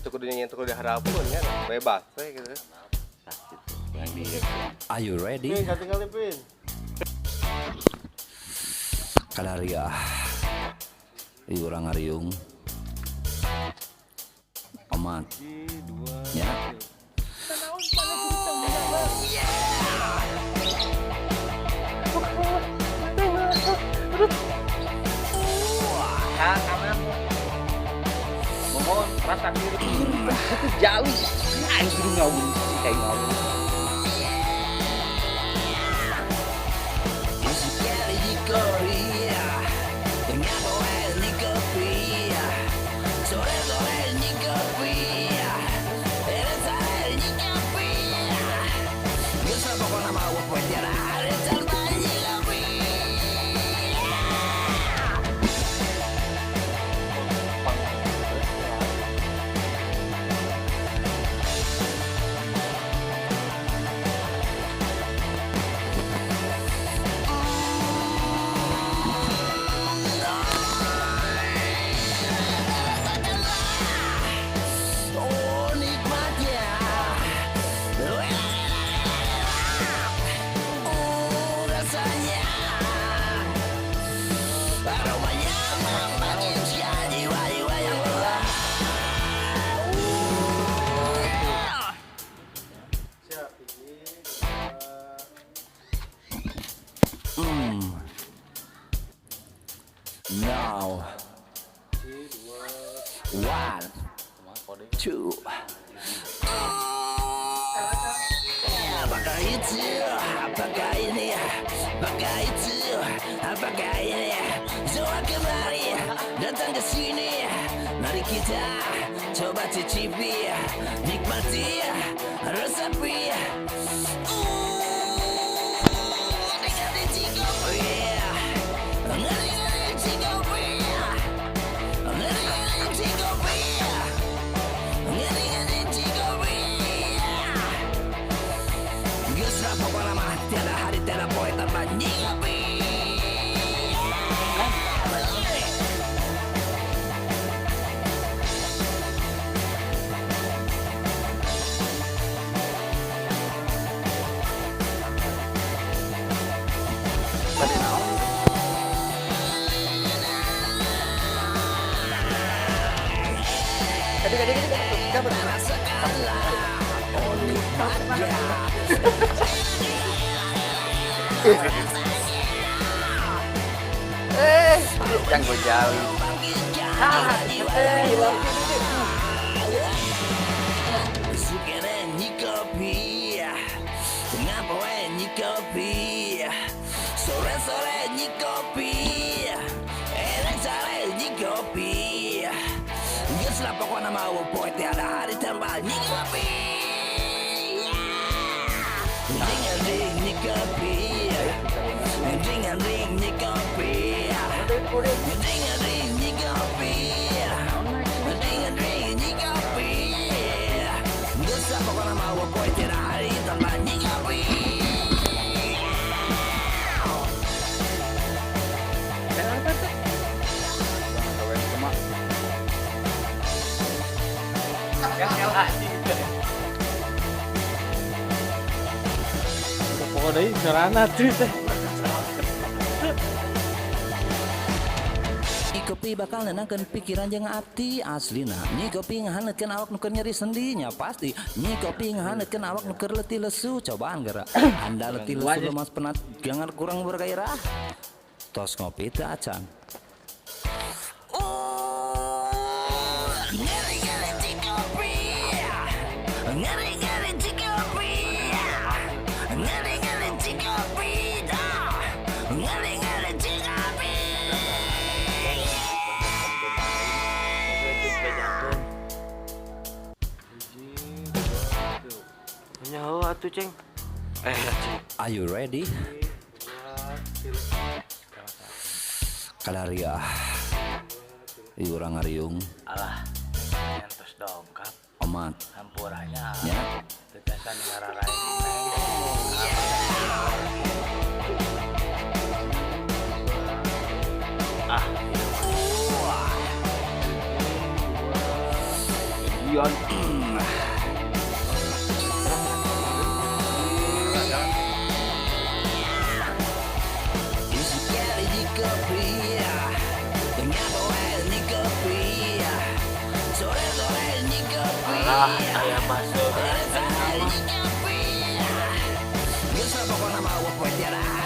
itu kudunya yang kudu diharapkan kan bebas we gitu. Are you ready? Satu kali pin. Kalaria di orang Ariung amat ya. Ya kanan mohon rasa diri itu jauh anjing ngawur sih kayak ngawur. Now 1 2 apakah itu apakah ini apakah itu apakah ini Zoa kembali datang ke sini mari kita coba cicipi nikmati resapi tiada hari tiada poe tanpa nyikapi. Yang gue jauh. Sore-sore nyikopi, enak sore nyikopi. Geus lah pokoknya mau poe tiada hari tanpa nyikopi. Ding-a-ding nyikopi, ding-a-ding nyikopi, ding-a-ding nyikopi, ding-a-ding nyikopi. Geus lah pokoknya mau poe tiada hari tanpa nyikopi. Pokoknya sarana tuh teh. Kopi bakal nenangkan pikiran jeung hati aslina. Nyi kopi ngahaneutkeun awak nu keur nyeri sendinya pasti. Nyi kopi ngahaneutkeun awak nu keur letih lesu. Cobaan geura. Anda letih lesu lemas penat jangan kurang bergairah. Tos ngopi teh acan. Nyawa atuh ceng. Ceng. Are you ready? Kalaria di orang Ariung Alah, nyentos dongkap. amat Hampuranya ya. tetesan negara lain. Sion. Sekali di kopi, mengapa di kopi, sore-sore di kopi, Ayah masuk. sore di kopi. Gusto pokoknya mau poe tiada